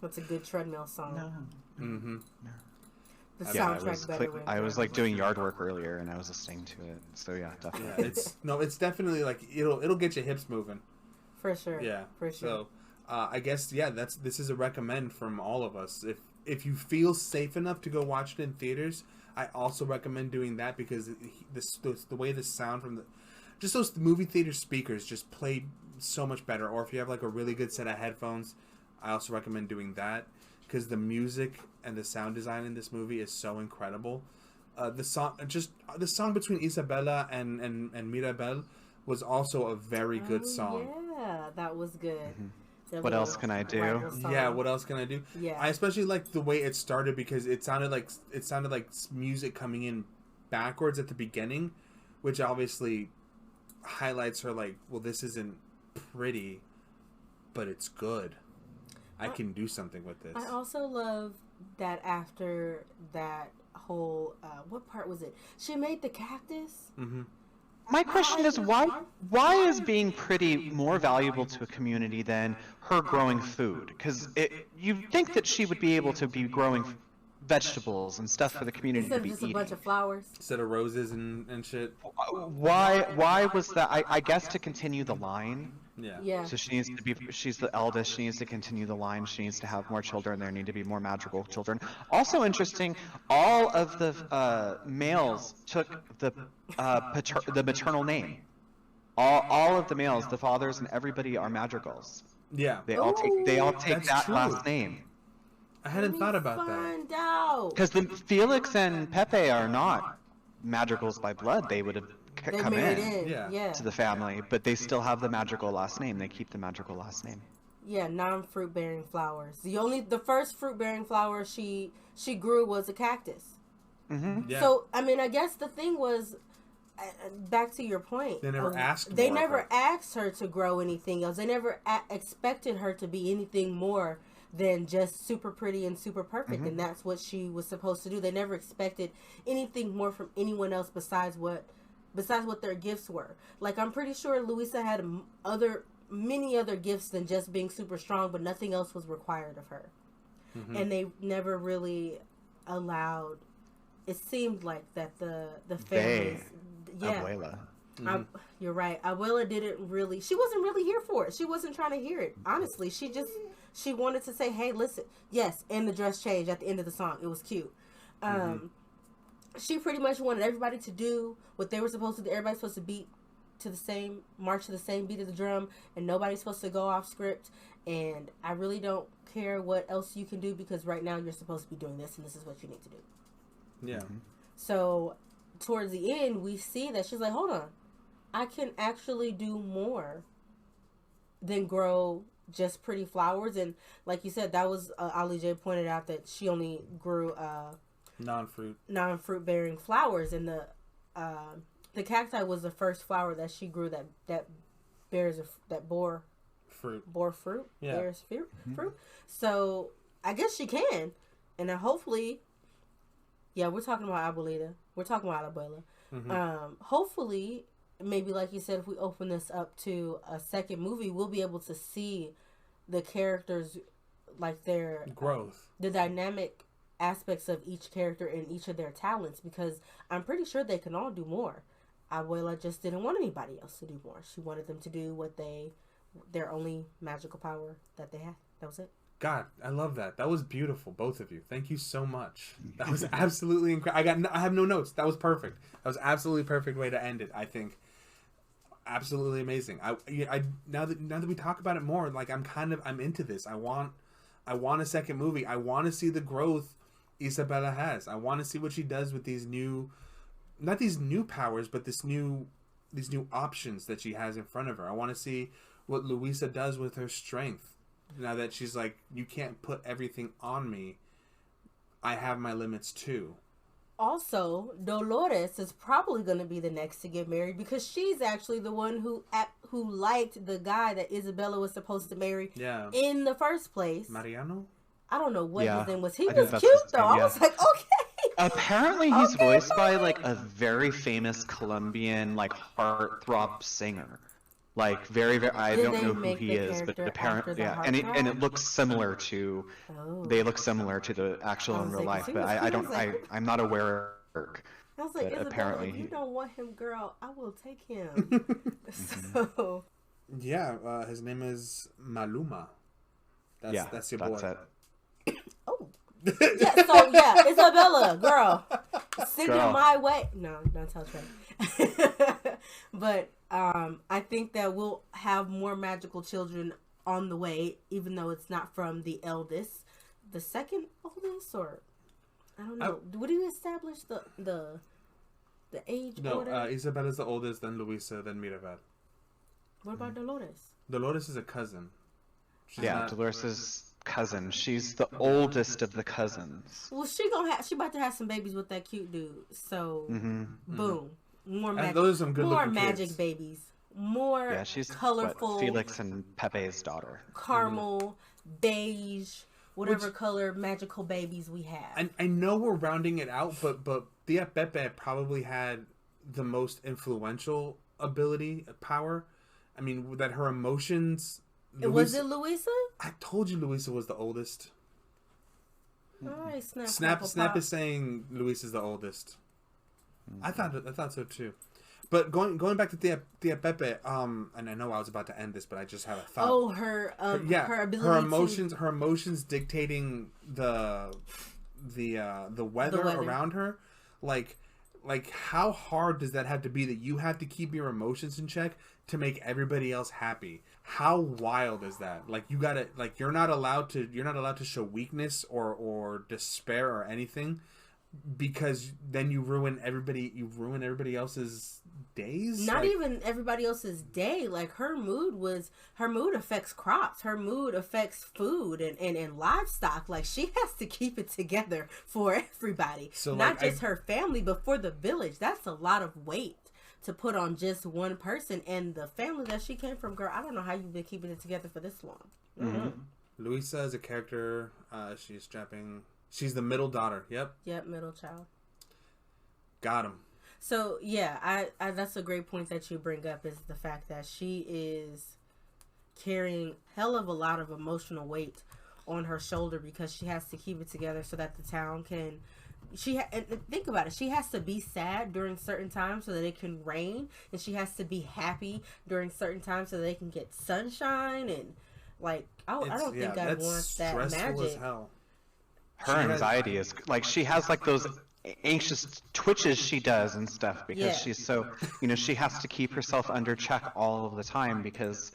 That's a good treadmill song. Mm-hmm. The Yeah, soundtrack I was like doing yard work earlier, and I was listening to it. So yeah, definitely. Yeah, it's definitely like it'll get your hips moving. for sure. Yeah, for sure. So, I guess this is a recommend from all of us. If you feel safe enough to go watch it in theaters, I also recommend doing that, because the way the sound from those movie theater speakers just play so much better. Or if you have like a really good set of headphones, I also recommend doing that, because the music and the sound design in this movie is so incredible. The song between Isabella and Mirabel was also a very good song. Yeah, that was good. Their What else little can I do? rival song. Yeah, what else can I do? Yeah. I especially like the way it started, because it sounded like music coming in backwards at the beginning, which obviously highlights her like, well, this isn't pretty, but it's good. I can do something with this. I also love that after that whole what part was it? She made the cactus. Mm-hmm. My question is, why is being pretty more valuable to a community than her growing food? Because you'd think that she would be able to be growing vegetables and stuff for the community Instead to of be just a eating. bunch of flowers. Instead of roses and shit. Why was that? I guess to continue the line. Yeah. Yeah. So she's the eldest, she needs to continue the line, she needs to have more children, there need to be more magical children. Also interesting, all of the males took the maternal name. All of the males, the fathers and everybody are madrigals. Yeah. They all take That's that true. last name. I hadn't thought about that. Find out. Because the Felix and Pepe are not madrigals by blood, they would have They come married in Yeah. to the family, but they still have the magical last name. They keep the magical last name. Yeah, non-fruit bearing flowers. The first fruit bearing flower she grew was a cactus. Mm-hmm. Yeah. So I mean, I guess the thing was, back to your point. They never asked They more of never her. asked her to grow anything else. They never expected her to be anything more than just super pretty and super perfect, and that's what she was supposed to do. They never expected anything more from anyone else besides what their gifts were. Like, I'm pretty sure Luisa had many other gifts than just being super strong, but nothing else was required of her. And they never really allowed, it seemed like that the families, Abuela. you're right. Abuela she wasn't really here for it. She wasn't trying to hear it. Honestly, she wanted to say, hey, listen, yes, and the dress change at the end of the song. It was cute. She pretty much wanted everybody to do what they were supposed to do. Everybody's supposed to march to the same beat of the drum, and nobody's supposed to go off script. And I really don't care what else you can do, because right now you're supposed to be doing this, and this is what you need to do. Yeah. So towards the end, we see that she's like, hold on, I can actually do more than grow just pretty flowers. And like you said, that was Ali J pointed out that she only grew non-fruit bearing flowers, and the cacti was the first flower that she grew that bears fruit. Yeah. Bears fruit. So I guess she can, and then hopefully, yeah, we're talking about Abuelita. We're talking about Abuela. Hopefully, maybe like you said, if we open this up to a second movie, we'll be able to see the characters, like their growth, the dynamic aspects of each character and each of their talents, because I'm pretty sure they can all do more. Abuela just didn't want anybody else to do more. She wanted them to do what their only magical power that they had. That was it. God, I love that. That was beautiful, both of you. Thank you so much. That was absolutely incredible. I have no notes. That was perfect. That was absolutely perfect way to end it, I think. Absolutely amazing. I now that we talk about it more, like I'm into this. I want a second movie. I want to see the growth Isabella has. I want to see what she does with these new, not these new powers, but these new options that she has in front of her. I want to see what Luisa does with her strength. Now that she's like, you can't put everything on me. I have my limits too. Also, Dolores is probably going to be the next to get married, because she's actually the one who liked the guy that Isabella was supposed to marry in the first place. Mariano? I don't know what his name was. He was cute though. I was like, okay. Apparently he's voiced by like a very famous Colombian like heartthrob singer. Like very, I don't know who he is, but apparently, and it looks similar to. They look similar to the actual in real life, but I'm not aware. I was like, apparently, if you don't want him, girl, I will take him. So. Yeah, his name is Maluma. That's your boy. It. Oh. Yeah, Isabella, girl, send him my way. No, don't tell Trey. But I think that we'll have more magical children on the way, even though it's not from the eldest, the second oldest, or I don't know. Would you establish the age order? No, Isabella's the oldest, then Luisa, then Mirabel. What about Dolores? Dolores is a cousin. Dolores' cousin. She's the oldest of the cousins. Well, she about to have some babies with that cute dude. So, boom. More magic. Those are some good more magic kids. Babies. More she's colorful. Felix and Pepe's daughter. Caramel, beige, whatever color magical babies we have. I know we're rounding it out, but Tia Pepe probably had the most influential power. I mean, that her emotions. Was it Luisa? I told you Luisa was the oldest. All right, Snap is saying Luisa's the oldest. I thought so too. But going back to Tia Pepe, and I know I was about to end this, but I just had a thought. Oh, her ability, her emotions dictating the weather around her, like how hard does that have to be that you have to keep your emotions in check to make everybody else happy? How wild is that? Like you're not allowed to show weakness or despair or anything, because then you ruin everybody else's days. Not even everybody else's day. Like her mood affects crops. Her mood affects food and livestock. Like she has to keep it together for everybody. So not just her family, but for the village. That's a lot of weight to put on just one person. And the family that she came from, girl, I don't know how you've been keeping it together for this long. Mm-hmm. Luisa is a character. She's the middle daughter. Yep, middle child. Got him. So, yeah, I that's a great point that you bring up, is the fact that she is carrying hell of a lot of emotional weight on her shoulder, because she has to keep it together so that the town can... and think about it. She has to be sad during certain times so that it can rain, and she has to be happy during certain times so that they can get sunshine, and, like, I don't think I want that magic. As hell. Her anxiety is like, she has like those anxious twitches she does and stuff, because she's so, she has to keep herself under check all of the time, because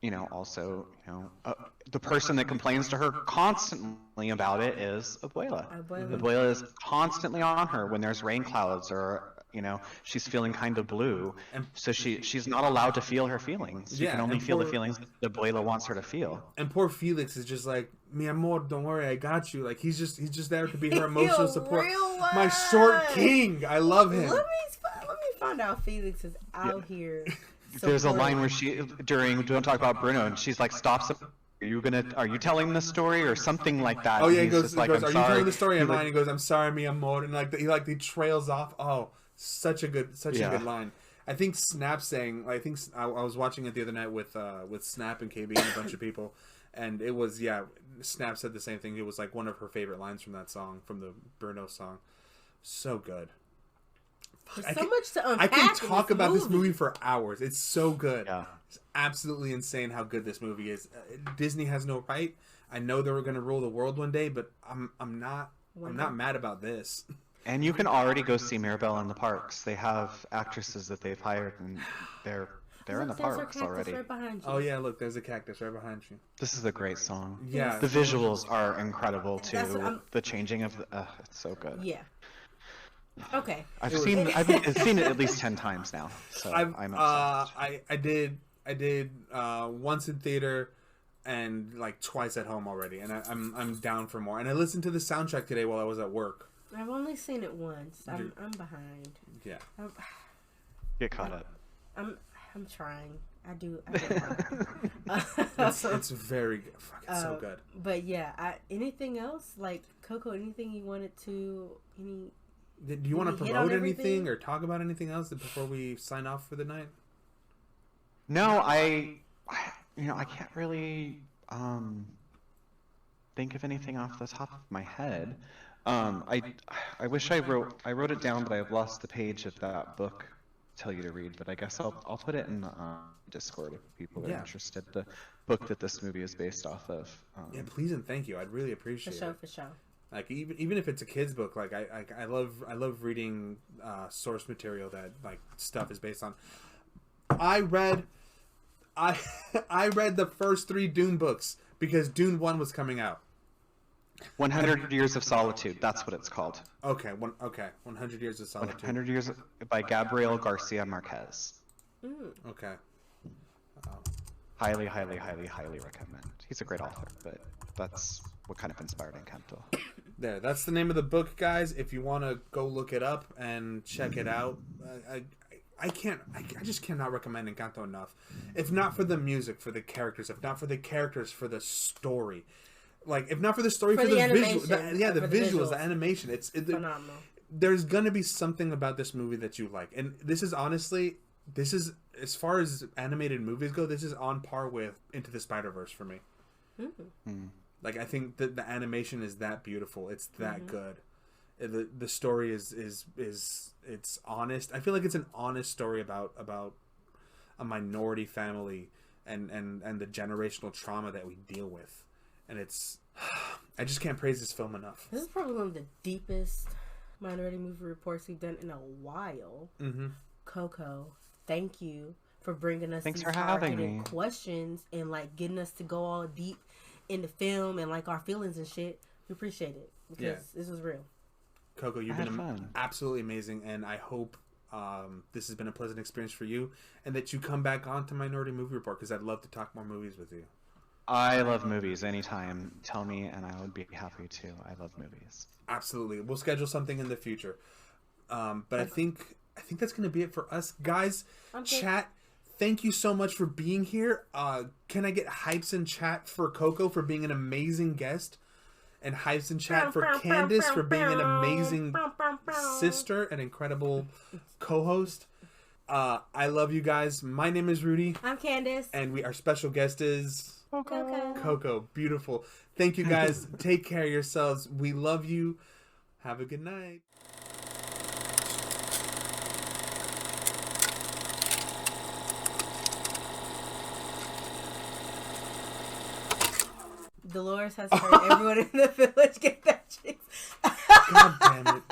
the person that complains to her constantly about it is Abuela. Abuela is constantly on her when there's rain clouds or you know, she's feeling kind of blue, And- so she's not allowed to feel her feelings. She Yeah, can only and feel the poor- feelings that Abuela wants her to feel. And poor Felix is just like, mi amor, don't worry, I got you. Like he's just there to be her He's emotional a support. real My one. short king, I love him. Let me find out Felix is out here. There's a line where supporting- don't talk about Bruno, and she's like, stops. Are you telling the story or something like that? Oh yeah, And he he's goes, just like, are I'm you sorry. telling the story? He's Am I? like, And he goes, I'm sorry, mi amor, and he trails off. Oh, such a good line. I think Snap saying, I was watching it the other night with Snap and KB and a bunch of people, and it was Snap said the same thing. It was like one of her favorite lines from that song, from the Bruno song. So good. There's so much to unpack. I can in talk about this movie movie for hours. It's so good. Yeah. It's absolutely insane how good this movie is. Disney has no right. I know they were going to rule the world one day, but I'm not mad about this. And you can already go see Mirabelle in the parks. They have actresses that they've hired, and they're in the There's our parks cactus already. right behind you. Oh yeah, look, there's a cactus right behind you. This is a great song. Yeah. The visuals are incredible That's what too. I'm- The changing of it's so good. Yeah. Okay. I've seen it at least 10 times now. So I'm obsessed. I did once in theater and like twice at home already, and I'm down for more. And I listened to the soundtrack today while I was at work. I've only seen it once. I'm behind. Yeah. Get caught up. I'm trying. I do. It's very good. Fuck, it's so good. But yeah, anything else like Coco? Anything you wanted to? Do you want to we hit on promote everything? anything or talk about anything else before we sign off for the night? No, I can't really think of anything off the top of my head. I wish I wrote it down, but I've lost the page of that book to tell you to read. But I guess I'll put it in the Discord if people are interested. The book that this movie is based off of. Yeah, please and thank you. I'd really appreciate it. For sure. Like even if it's a kid's book, like I love reading source material that like stuff is based on. I read the first 3 Dune books because Dune 1 was coming out. 100 Years of Solitude. That's what it's called. Okay, 100 Years of Solitude. 100 Years by Gabriel Garcia Marquez. Okay. Highly, highly, highly, highly recommend. He's a great author, but that's what kind of inspired Encanto. There, that's the name of the book, guys. If you want to go look it up and check it out, I just cannot recommend Encanto enough. If not for the music, for the characters. If not for the characters, for the story. Like, if not for the story, for the visuals. The visuals, the animation. It's phenomenal. There's gonna be something about this movie that you like, and this is as far as animated movies go, this is on par with Into the Spider-Verse for me. Like, I think that the animation is that beautiful. It's that good. The story is it's honest. I feel like it's an honest story about a minority family and the generational trauma that we deal with. And I just can't praise this film enough. This is probably one of the deepest minority movie reports we've done in a while. Coco, thank you for bringing us Thanks these for having hard-hitting me. questions and like getting us to go all deep in the film and like our feelings and shit. We appreciate it because this was real. Coco, you've I been had fun. absolutely amazing, and I hope this has been a pleasant experience for you, and that you come back on to Minority Movie Report because I'd love to talk more movies with you. I love movies. Anytime, tell me, and I would be happy to. I love movies. Absolutely, we'll schedule something in the future. But I think that's gonna be it for us, guys. Okay. Chat. Thank you so much for being here. Can I get hypes in chat for Coco for being an amazing guest? And hypes in chat for Candace for being an amazing sister and incredible co-host. I love you guys. My name is Rudy. I'm Candace. And our special guest is Coco. Coco. Beautiful. Thank you guys. Take care of yourselves. We love you. Have a good night. Dolores has heard everyone in the village get their cheeks. God damn it.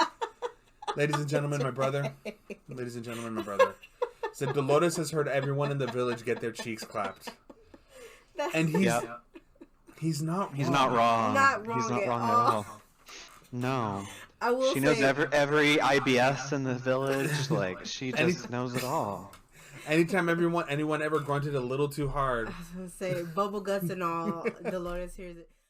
Ladies and gentlemen, my brother. Ladies and gentlemen, my brother. So Dolores has heard everyone in the village get their cheeks clapped. And he's not wrong. He's not wrong. Not wrong He's not at wrong all. at all. No. I will She say, knows every IBS in the village. Like, she just knows it all. Anytime anyone ever grunted a little too hard. I was gonna say bubble guts and all, Dolores hears it.